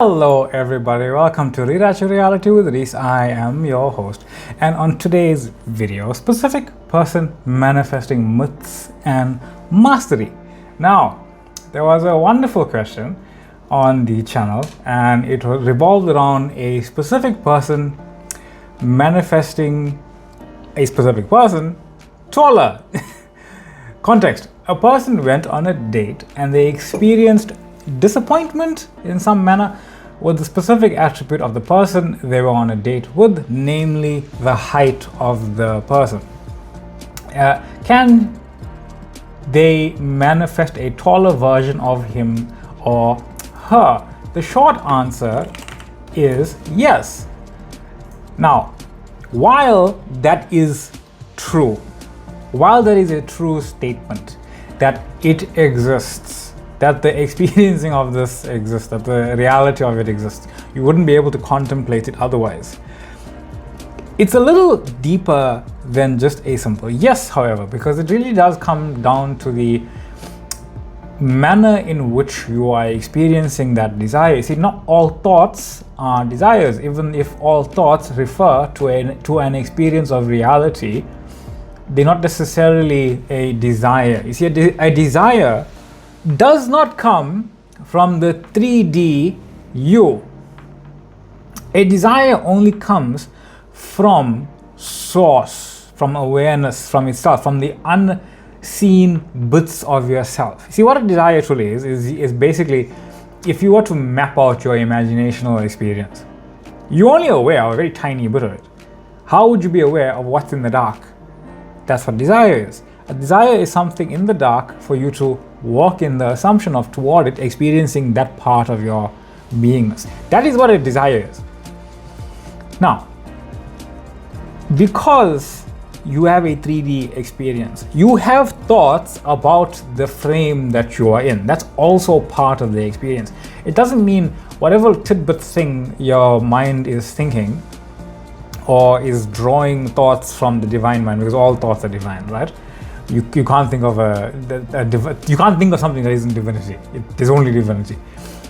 Hello everybody, welcome to Rewrite Your Reality with Reese. I am your host, and on today's video, specific person manifesting myths and mastery. Now, there was a wonderful question on the channel and it revolved around a specific person manifesting a specific person taller. Context: a person went on a date and they experienced disappointment in some manner with the specific attribute of the person they were on a date with, namely the height of the person. Can they manifest a taller version of him or her? The short answer is yes. Now, while that is true, while there is a true statement that it exists, that the experiencing of this exists, that the reality of it exists, you wouldn't be able to contemplate it otherwise. It's a little deeper than just a simple yes, however, because it really does come down to the manner in which you are experiencing that desire. You see, not all thoughts are desires. Even if all thoughts refer to an experience of reality, they're not necessarily a desire. You see, a desire does not come from the 3D you. A desire only comes from source, from awareness, from itself, from the unseen bits of yourself. See, what a desire truly is basically, if you were to map out your imaginational experience, you're only aware of a very tiny bit of it. How would you be aware of what's in the dark? That's what desire is. A desire is something in the dark for you to walk in the assumption of toward it, experiencing that part of your beingness. That is what a desire is. Now, because you have a 3D experience, you have thoughts about the frame that you are in. That's also part of the experience. It doesn't mean whatever tidbit thing your mind is thinking or is drawing thoughts from the divine mind, because all thoughts are divine, right? You can't think of you can't think of something that isn't divinity. It is only divinity.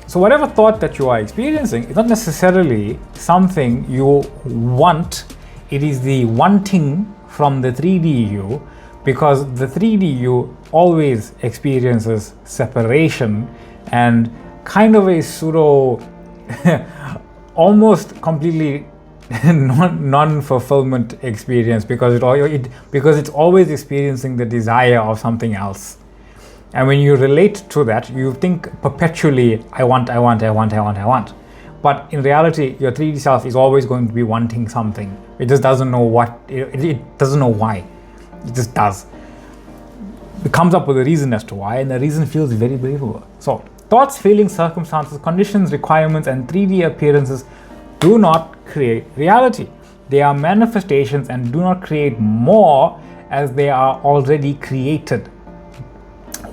So whatever thought that you are experiencing is not necessarily something you want. It is the wanting from the 3D you, because the 3D you always experiences separation and kind of a pseudo, almost completely non-fulfillment experience, because it's always experiencing the desire of something else. And when you relate to that, you think perpetually, I want. But in reality, your 3D self is always going to be wanting something. It just doesn't know what, it doesn't know why. It just does. It comes up with a reason as to why, and the reason feels very believable. So, thoughts, feelings, circumstances, conditions, requirements, and 3D appearances do not create reality. They are manifestations and do not create more, as they are already created.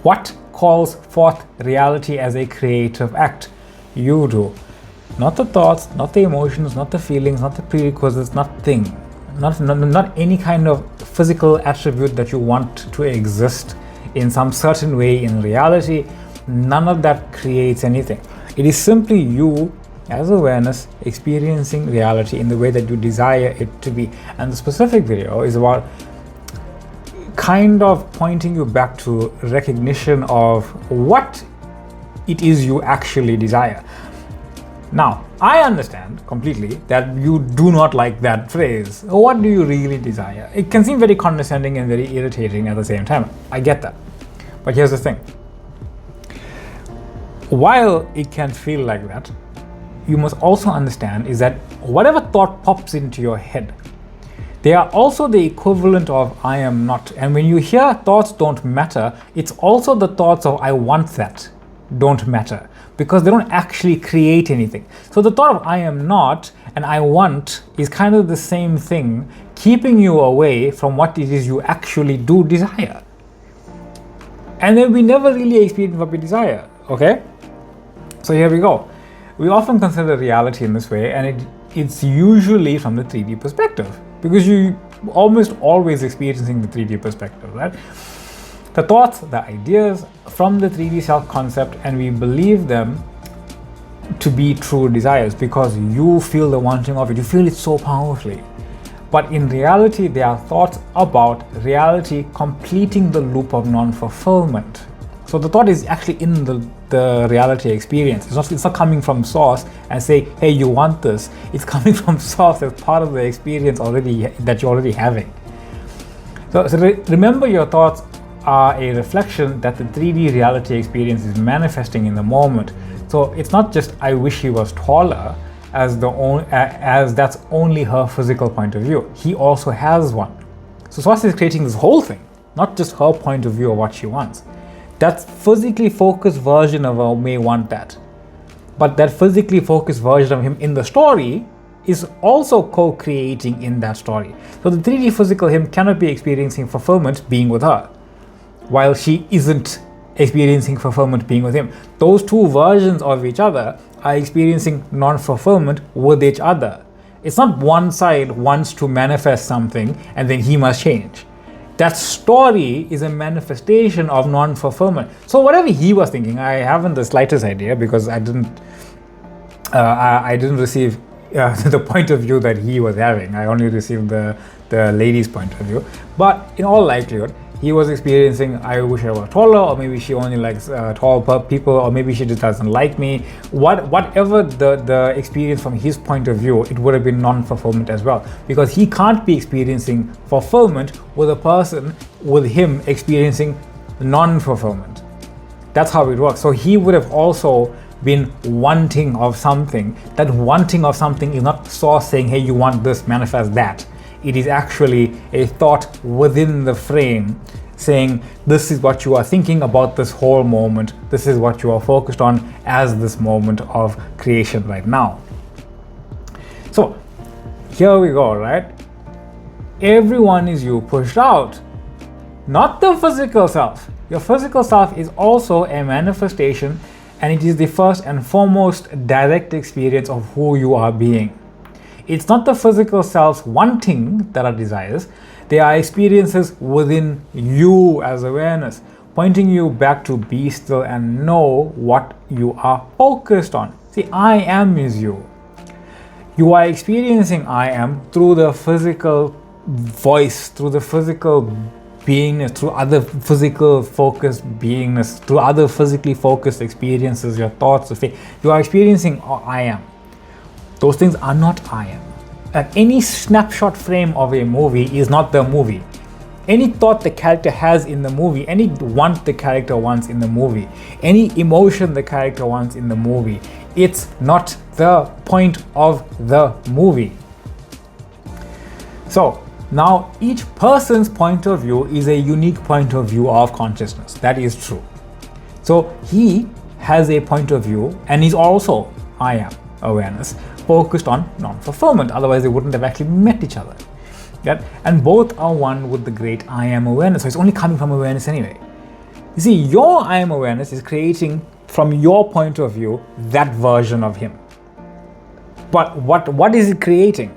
What calls forth reality as a creative act? You do. Not the thoughts, not the emotions, not the feelings, not the prerequisites, nothing. Not any kind of physical attribute that you want to exist in some certain way in reality. None of that creates anything. It is simply you as awareness experiencing reality in the way that you desire it to be. And the specific video is about kind of pointing you back to recognition of what it is you actually desire. Now, I understand completely that you do not like that phrase. What do you really desire? It can seem very condescending and very irritating at the same time. I get that. But here's the thing. While it can feel like that, you must also understand is that whatever thought pops into your head, they are also the equivalent of I am not. And when you hear thoughts don't matter, it's also the thoughts of I want that don't matter, because they don't actually create anything. So the thought of I am not and I want is kind of the same thing, keeping you away from what it is you actually do desire. And then we never really experience what we desire, okay? So here we go. We often consider reality in this way, and it's usually from the 3D perspective, because you almost always experiencing the 3D perspective, right? The thoughts, the ideas from the 3D self-concept, and we believe them to be true desires because you feel the wanting of it. You feel it so powerfully. But in reality, they are thoughts about reality completing the loop of non-fulfillment. So the thought is actually in the reality experience. It's not coming from source and say, hey, you want this. It's coming from source as part of the experience already that you're already having. So remember, your thoughts are a reflection that the 3D reality experience is manifesting in the moment. So it's not just I wish he was taller as that's only her physical point of view. He also has one. So Swasti is creating this whole thing, not just her point of view of what she wants. That physically focused version of her may want that. But that physically focused version of him in the story is also co-creating in that story. So the 3D physical him cannot be experiencing fulfillment being with her, while she isn't experiencing fulfillment being with him. Those two versions of each other are experiencing non-fulfillment with each other. It's not one side wants to manifest something and then he must change. That story is a manifestation of non-fulfillment. So whatever he was thinking, I haven't the slightest idea because I didn't receive the point of view that he was having. I only received the lady's point of view. But in all likelihood, he was experiencing, I wish I were taller, or maybe she only likes tall people, or maybe she just doesn't like me. Whatever the experience from his point of view, it would have been non-fulfillment as well, because he can't be experiencing fulfillment with a person with him experiencing non-fulfillment. That's how it works. So he would have also been wanting of something. That wanting of something is not source saying, hey, you want this, manifest that. It is actually a thought within the frame saying, this is what you are thinking about this whole moment. This is what you are focused on as this moment of creation right now. So here we go, right? Everyone is you pushed out, not the physical self. Your physical self is also a manifestation, and it is the first and foremost direct experience of who you are being. It's not the physical self's wanting that are desires. They are experiences within you as awareness, pointing you back to be still and know what you are focused on. See, I am is you. You are experiencing I am through the physical voice, through the physical beingness, through other physical focused beingness, through other physically focused experiences, your thoughts, the faith. You are experiencing I am. Those things are not I am. And any snapshot frame of a movie is not the movie. Any thought the character has in the movie, any want the character wants in the movie, any emotion the character wants in the movie, it's not the point of the movie. So now each person's point of view is a unique point of view of consciousness. That is true. So he has a point of view and he's also I am awareness focused on non-fulfillment. Otherwise they wouldn't have actually met each other. Yeah? And both are one with the great I am awareness. So it's only coming from awareness anyway. You see, your I am awareness is creating from your point of view that version of him. But what is it creating?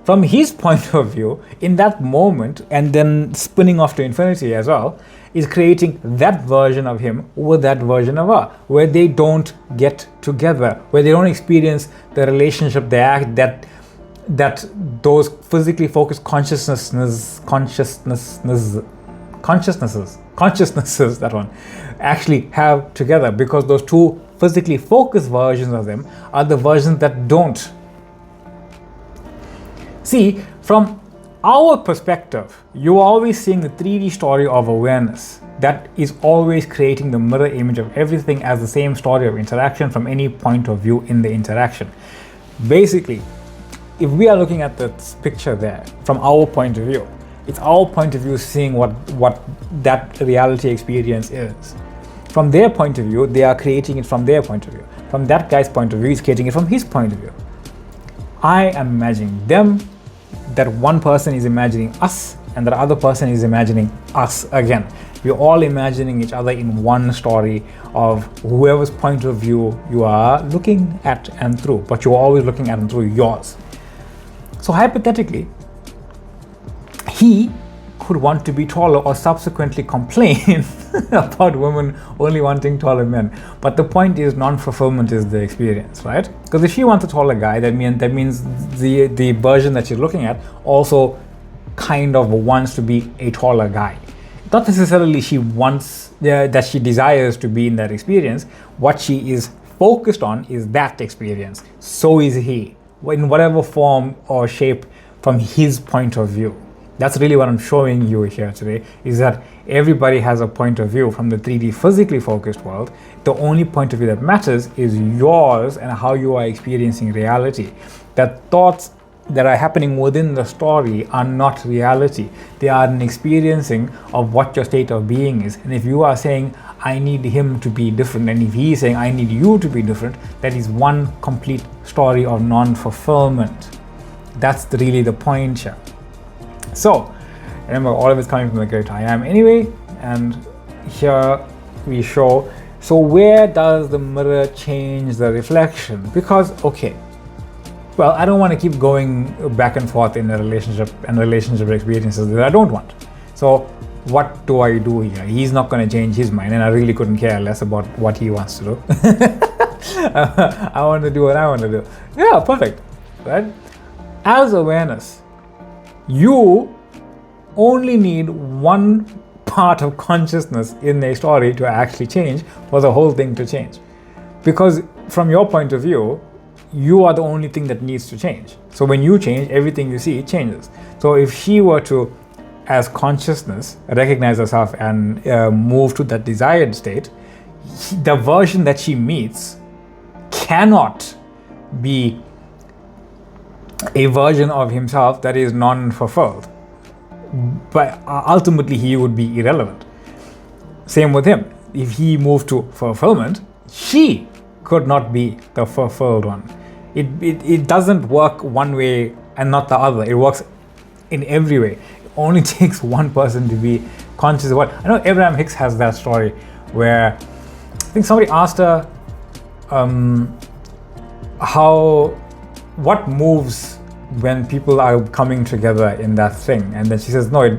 From his point of view, in that moment, and then spinning off to infinity as well, is creating that version of him with that version of her, where they don't get together, where they don't experience the relationship, the act that those physically focused consciousnesses that one actually have together, because those two physically focused versions of them are the versions that don't. See, from our perspective, you're always seeing the 3D story of awareness that is always creating the mirror image of everything as the same story of interaction from any point of view in the interaction. Basically, if we are looking at this picture there from our point of view, it's our point of view seeing what that reality experience is. From their point of view, they are creating it from their point of view. From that guy's point of view, he's creating it from his point of view. I am imagining them, that one person is imagining us, and that other person is imagining us again. We're all imagining each other in one story of whoever's point of view you are looking at and through, but you're always looking at and through yours. So hypothetically, he could want to be taller or subsequently complain about women only wanting taller men. But the point is, non-fulfillment is the experience, right? Because if she wants a taller guy, that means the version that she's looking at also kind of wants to be a taller guy. Not necessarily she wants that she desires to be in that experience. What she is focused on is that experience. So is he, in whatever form or shape from his point of view. That's really what I'm showing you here today, is that everybody has a point of view from the 3D physically focused world. The only point of view that matters is yours and how you are experiencing reality. That thoughts that are happening within the story are not reality. They are an experiencing of what your state of being is. And if you are saying, I need him to be different, and if he is saying, I need you to be different, that is one complete story of non-fulfillment. That's really the point here. So, remember, all of it's coming from the great I am anyway, and here we show, so where does the mirror change the reflection? Because, okay, well, I don't want to keep going back and forth in a relationship and relationship experiences that I don't want. So what do I do here? He's not going to change his mind, and I really couldn't care less about what he wants to do. I want to do what I want to do. Yeah, perfect, right? As awareness, you only need one part of consciousness in a story to actually change for the whole thing to change. Because from your point of view, you are the only thing that needs to change. So when you change, everything you see changes. So if she were to, as consciousness, recognize herself and move to that desired state, the version that she meets cannot be a version of himself that is non-fulfilled. But ultimately he would be irrelevant. Same with him. If he moved to fulfillment, she could not be the fulfilled one. It doesn't work one way and not the other. It works in every way. It only takes one person to be conscious of what. I know Abraham Hicks has that story where I think somebody asked her what moves when people are coming together in that thing, and then she says, no,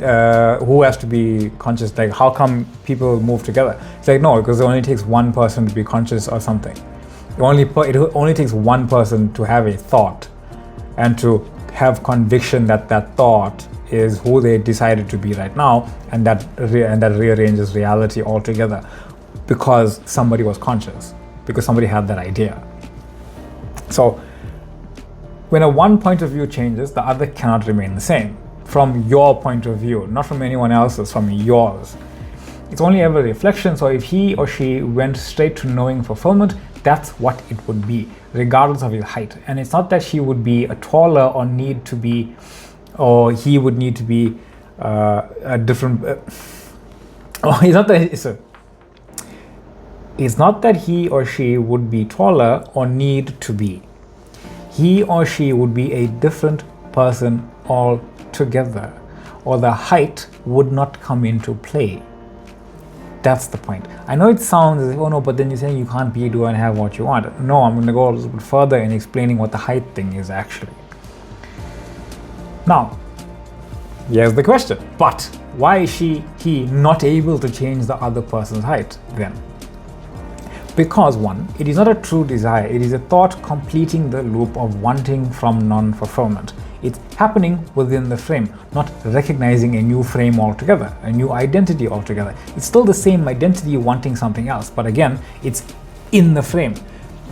who has to be conscious? Like, how come people move together? It's like, no, because it only takes one person to be conscious of something. It only takes one person to have a thought and to have conviction that that thought is who they decided to be right now, and that rearranges reality altogether, because somebody was conscious, because somebody had that idea. So when a one point of view changes, the other cannot remain the same. From your point of view, not from anyone else's, from yours. It's only ever a reflection. So if he or she went straight to knowing fulfillment, that's what it would be, regardless of his height. And it's not that she would be a taller or need to be, or he would need to be a different. It's not that he or she would be taller or need to be. He or she would be a different person altogether, or the height would not come into play. That's the point. I know it sounds as if, oh no, but then you're saying you can't be, do and have what you want. No, I'm going to go a little bit further in explaining what the height thing is actually. Now, here's the question. But why is he not able to change the other person's height then? Because one, it is not a true desire. It is a thought completing the loop of wanting from non-fulfillment. It's happening within the frame, not recognizing a new frame altogether, a new identity altogether. It's still the same identity wanting something else, but again, it's in the frame.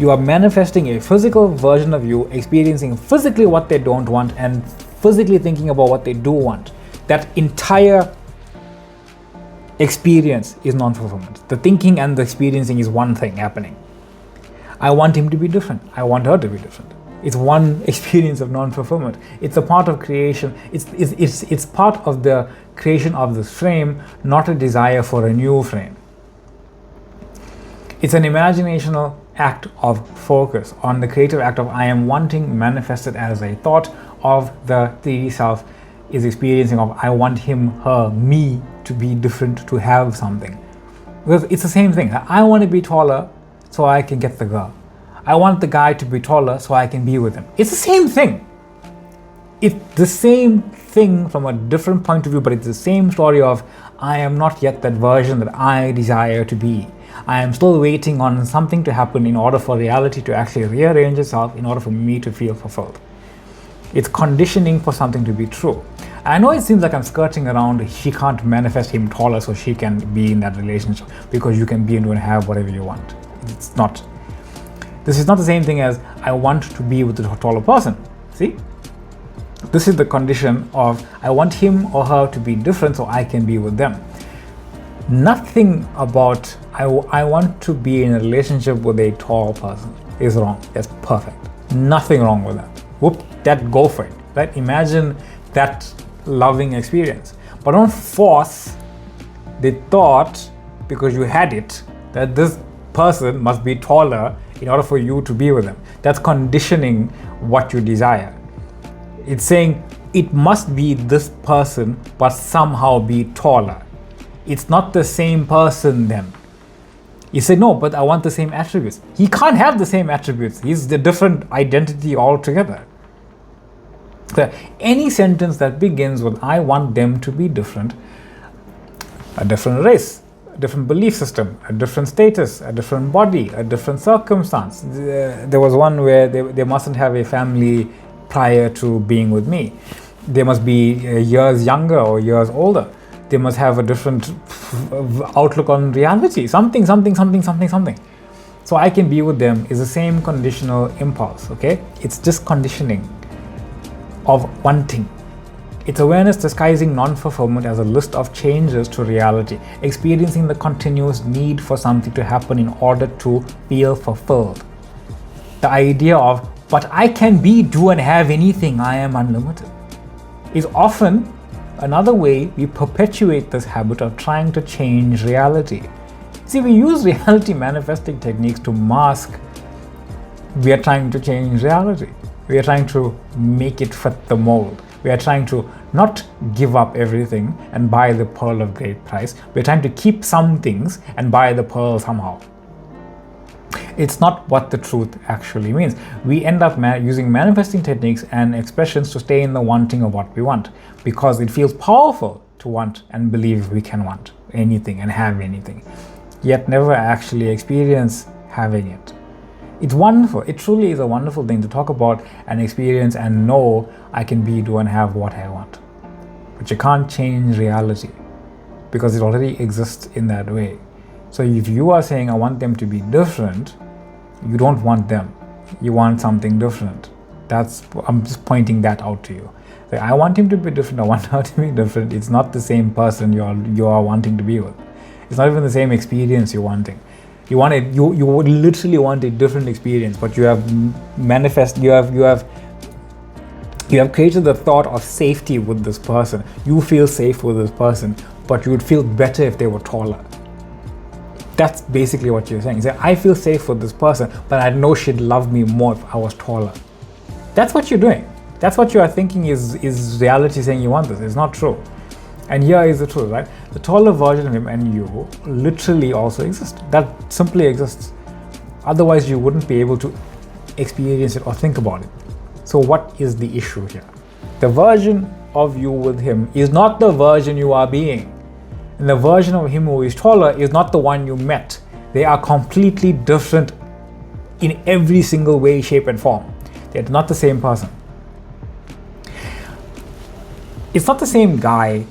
You are manifesting a physical version of you, experiencing physically what they don't want and physically thinking about what they do want. That entire experience is non-fulfillment. The thinking and the experiencing is one thing happening. I want him to be different. I want her to be different. It's one experience of non-fulfillment. It's a part of creation. It's part of the creation of this frame, not a desire for a new frame. It's an imaginational act of focus on the creative act of I am wanting manifested as a thought of the 3D self is experiencing of I want him, her, me to be different, to have something. Because it's the same thing. I want to be taller so I can get the girl. I want the guy to be taller so I can be with him. It's the same thing. It's the same thing from a different point of view, but it's the same story of I am not yet that version that I desire to be. I am still waiting on something to happen in order for reality to actually rearrange itself in order for me to feel fulfilled. It's conditioning for something to be true. I know it seems like I'm skirting around she can't manifest him taller so she can be in that relationship, because you can be and have whatever you want. It's not. This is not the same thing as I want to be with a taller person. See? This is the condition of I want him or her to be different so I can be with them. Nothing about I want to be in a relationship with a tall person is wrong. That's perfect. Nothing wrong with that. Whoop, go for it. Right? Imagine that loving experience. But don't force the thought, because you had it, that this person must be taller in order for you to be with them. That's conditioning what you desire. It's saying it must be this person but somehow be taller. It's not the same person then. You say, no, but I want the same attributes. He can't have the same attributes. He's the different identity altogether. So any sentence that begins with I want them to be different, a different race, a different belief system, a different status, a different body, a different circumstance. There was one where they mustn't have a family prior to being with me. They must be years younger or years older. They must have a different outlook on reality. Something. So I can be with them is the same conditional impulse, okay? It's just conditioning of wanting. It's awareness disguising non-fulfillment as a list of changes to reality, experiencing the continuous need for something to happen in order to feel fulfilled. The idea of, but I can be, do and have anything, I am unlimited, is often another way we perpetuate this habit of trying to change reality. See, we use reality manifesting techniques to mask we are trying to change reality. We are trying to make it fit the mold. We are trying to not give up everything and buy the pearl of great price. We're trying to keep some things and buy the pearl somehow. It's not what the truth actually means. We end up using manifesting techniques and expressions to stay in the wanting of what we want, because it feels powerful to want and believe we can want anything and have anything, yet never actually experience having it. It's wonderful. It truly is a wonderful thing to talk about and experience and know I can be, do and have what I want. But you can't change reality because it already exists in that way. So if you are saying I want them to be different, you don't want them. You want something different. I'm just pointing that out to you. Like, I want him to be different. I want her to be different. It's not the same person you are wanting to be with. It's not even the same experience you're wanting. You literally want a different experience, but you have created the thought of safety with this person. You feel safe with this person, but you would feel better if they were taller. That's basically what you're saying. You say, I feel safe with this person, but I know she'd love me more if I was taller. That's what you're doing. That's what you are thinking is reality saying you want this. It's not true. And here is the truth, right? The taller version of him and you literally also exist. That simply exists. Otherwise, you wouldn't be able to experience it or think about it. So what is the issue here? The version of you with him is not the version you are being. And the version of him who is taller is not the one you met. They are completely different in every single way, shape, and form. They're not the same person. It's not the same guy,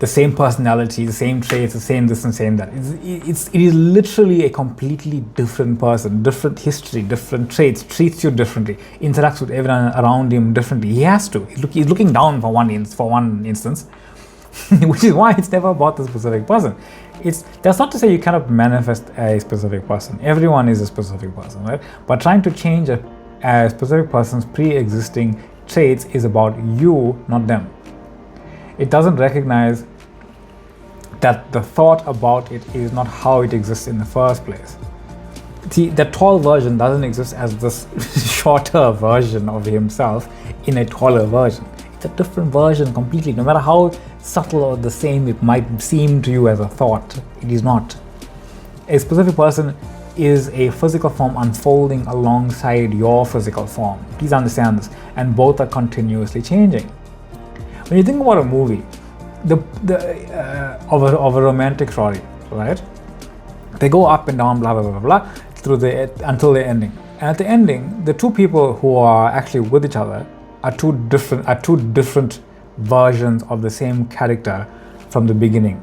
the same personality, the same traits, the same this and same that. It is literally a completely different person, different history, different traits, treats you differently, interacts with everyone around him differently. He has to. He's looking down for one instance, which is why it's never about the specific person. That's not to say you cannot manifest a specific person. Everyone is a specific person, right? But trying to change a specific person's pre-existing traits is about you, not them. It doesn't recognize that the thought about it is not how it exists in the first place. See, the tall version doesn't exist as this shorter version of himself in a taller version. It's a different version completely. No matter how subtle or the same it might seem to you as a thought, it is not. A specific person is a physical form unfolding alongside your physical form. Please understand this. And both are continuously changing. When you think about a movie, of a romantic story, right? They go up and down, blah, blah, blah, blah, blah, until the ending. And at the ending, the two people who are actually with each other are two different versions of the same character from the beginning.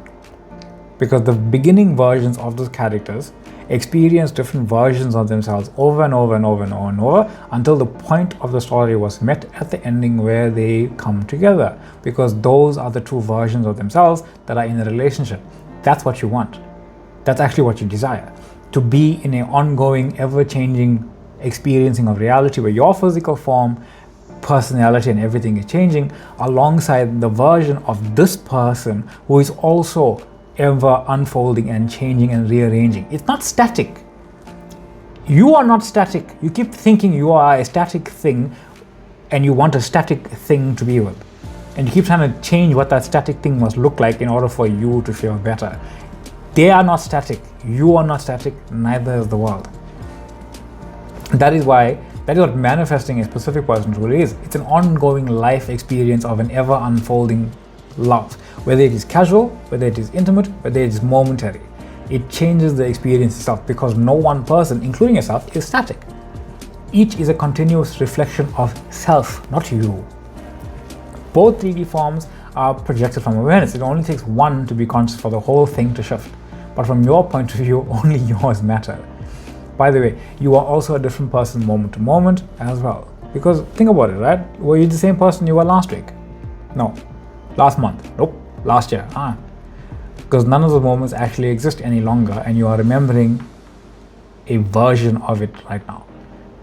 Because the beginning versions of those characters experience different versions of themselves over and over and over and over and over until the point of the story was met at the ending where they come together. Because those are the two versions of themselves that are in a relationship. That's what you want. That's actually what you desire. To be in an ongoing, ever-changing experiencing of reality where your physical form, personality and everything is changing alongside the version of this person who is also ever unfolding and changing and rearranging. It's not static. You are not static. You keep thinking you are a static thing and you want a static thing to be with. And you keep trying to change what that static thing must look like in order for you to feel better. They are not static. You are not static. Neither is the world. That is what manifesting a specific person truly is. It's an ongoing life experience of an ever unfolding love. Whether it is casual, whether it is intimate, whether it is momentary. It changes the experience itself because no one person, including yourself, is static. Each is a continuous reflection of self, not you. Both 3D forms are projected from awareness. It only takes one to be conscious for the whole thing to shift. But from your point of view, only yours matter. By the way, you are also a different person moment to moment as well. Because think about it, right? Were you the same person you were last week? No. Last month? Nope. Last year? Because none of those moments actually exist any longer and you are remembering a version of it right now.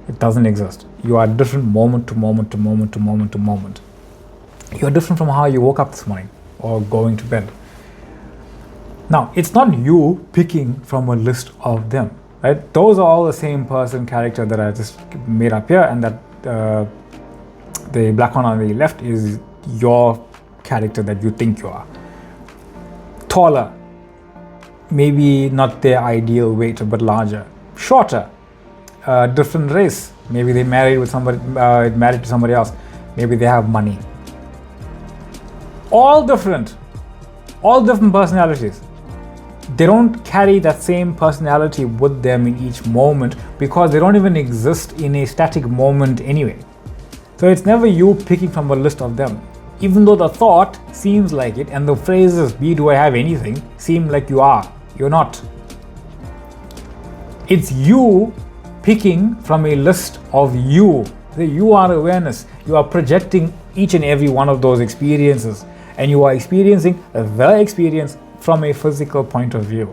It doesn't exist. You are different moment to moment to moment to moment to moment. You're different from how you woke up this morning or going to bed. Now, it's not you picking from a list of them, right? Those are all the same person character that I just made up here, and that the black one on the left is your character that you think you are. Taller, maybe not their ideal weight, but larger. Shorter, different race. Maybe they married to somebody else. Maybe they have money. All different personalities. They don't carry that same personality with them in each moment because they don't even exist in a static moment anyway. So it's never you picking from a list of them. Even though the thought seems like it and the phrases, "be do I have anything," seem like you are. You're not. It's you picking from a list of you. You are awareness. You are projecting each and every one of those experiences. And you are experiencing the experience from a physical point of view.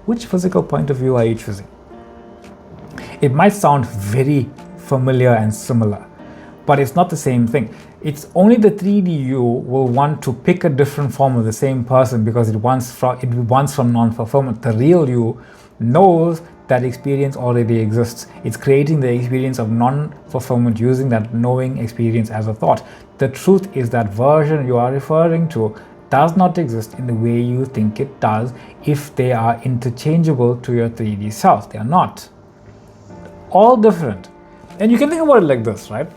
Which physical point of view are you choosing? It might sound very familiar and similar, but it's not the same thing. It's only the 3D you will want to pick a different form of the same person because it wants from non-fulfillment. The real you knows that experience already exists. It's creating the experience of non-fulfillment using that knowing experience as a thought. The truth is that version you are referring to does not exist in the way you think it does if they are interchangeable to your 3D self. They are not. All different. And you can think about it like this, right?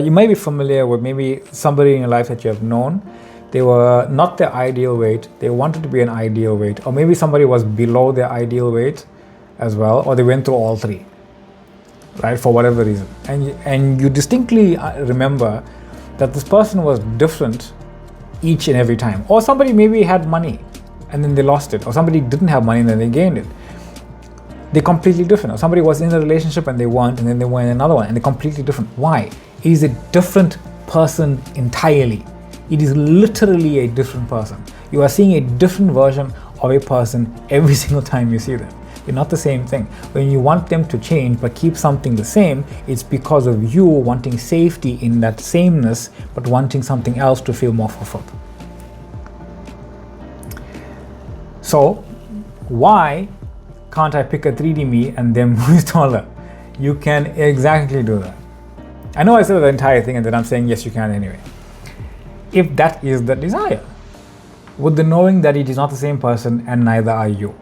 You might be familiar with maybe somebody in your life that you have known. They were not their ideal weight. They wanted to be an ideal weight. Or maybe somebody was below their ideal weight as well. Or they went through all three, right? For whatever reason. And you distinctly remember that this person was different each and every time. Or somebody maybe had money and then they lost it. Or somebody didn't have money and then they gained it. They're completely different. Or somebody was in a relationship and they weren't, and then they were in another one and they're completely different. Why? It is a different person entirely. It is literally a different person. You are seeing a different version of a person every single time you see them. They're not the same thing. When you want them to change but keep something the same, it's because of you wanting safety in that sameness but wanting something else to feel more fulfilled. So, why can't I pick a 3D me and them who is taller? You can exactly do that. I know I said the entire thing and then I'm saying yes, you can anyway. If that is the desire, with the knowing that it is not the same person and neither are you.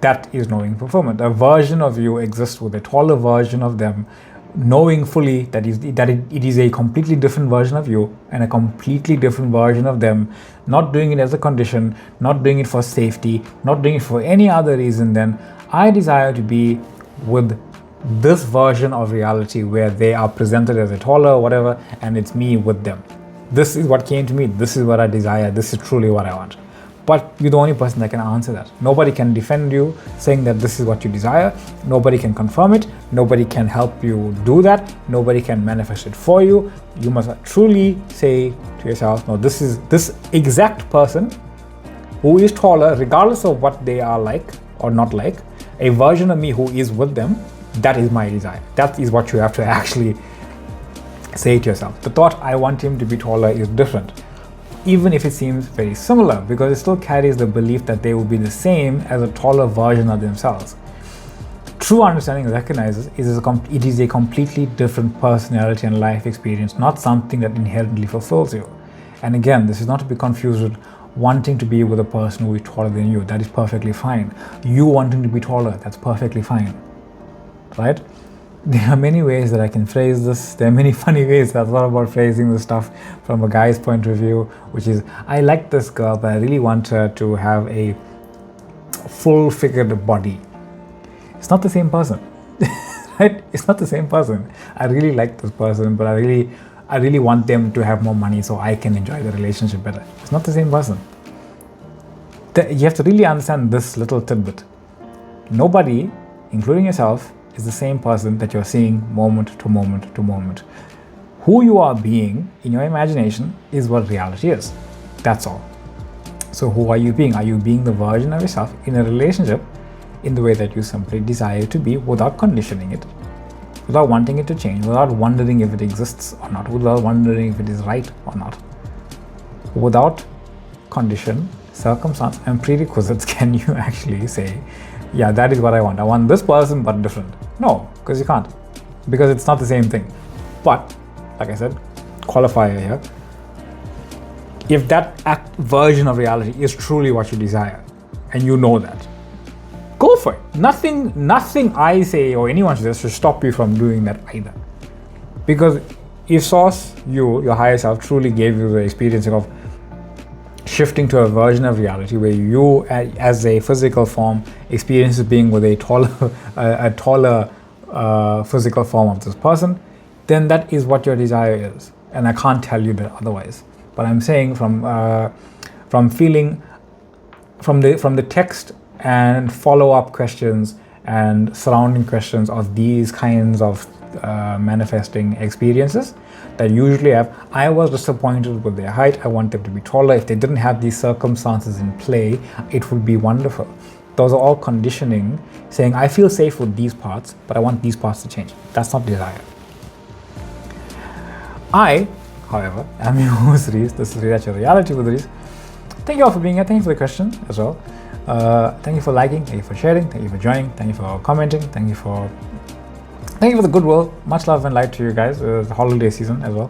That is knowing fulfillment. A version of you exists with a taller version of them, knowing fully that it is a completely different version of you and a completely different version of them, not doing it as a condition, not doing it for safety, not doing it for any other reason than I desire to be with this version of reality where they are presented as a taller whatever, and it's me with them. This is what came to me, this is what I desire, this is truly what I want. But you're the only person that can answer that. Nobody can defend you saying that this is what you desire. Nobody can confirm it. Nobody can help you do that. Nobody can manifest it for you. You must truly say to yourself, no, this is this exact person who is taller, regardless of what they are like or not like, a version of me who is with them, that is my desire. That is what you have to actually say to yourself. The thought, I want him to be taller, is different, even if it seems very similar, because it still carries the belief that they will be the same as a taller version of themselves. True understanding recognizes it is a completely different personality and life experience, not something that inherently fulfills you. And again, this is not to be confused with wanting to be with a person who is taller than you. That is perfectly fine. You wanting to be taller, that's perfectly fine, right? There are many ways that I can phrase this. There are many funny ways that I've thought about phrasing this stuff from a guy's point of view, which is, I like this girl, but I really want her to have a full-figured body. It's not the same person, right? It's not the same person. I really like this person, but I really want them to have more money so I can enjoy the relationship better. It's not the same person. You have to really understand this little tidbit. Nobody, including yourself, is the same person that you're seeing moment to moment to moment. Who you are being in your imagination is what reality is. That's all. So who are you being? Are you being the version of yourself in a relationship in the way that you simply desire to be, without conditioning it, without wanting it to change, without wondering if it exists or not, without wondering if it is right or not? Without condition, circumstance, and prerequisites, can you actually say, yeah, that is what I want. I want this person, but different. No, because you can't. Because it's not the same thing. But, like I said, qualifier here, if that version of reality is truly what you desire, and you know that, go for it. Nothing I say or anyone says should stop you from doing that either. Because if Source, your higher self, truly gave you the experience of shifting to a version of reality where you, as a physical form, experiences being with a taller physical form of this person, then that is what your desire is, and I can't tell you that otherwise. But I'm saying from the text and follow-up questions and surrounding questions of these kinds of manifesting experiences that usually have, I was disappointed with their height, I want them to be taller. If they didn't have these circumstances in play, it would be wonderful. Those are all conditioning, saying I feel safe with these parts, but I want these parts to change. That's not desire. I, however, am your host Reese. This is Research Reality with Reese. Thank you all for being here. Thank you for the question as well. Thank you for liking, thank you for sharing, thank you for joining, thank you for commenting, thank you for the goodwill. Much love and light to you guys. It's the holiday season as well.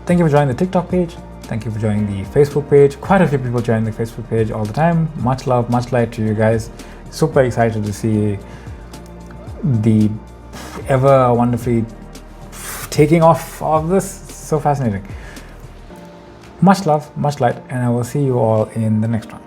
Thank you for joining the TikTok page. Thank you for joining the Facebook page. Quite a few people join the Facebook page all the time. Much love, much light to you guys. Super excited to see the ever wonderfully taking off of this. So fascinating. Much love, much light, and I will see you all in the next one.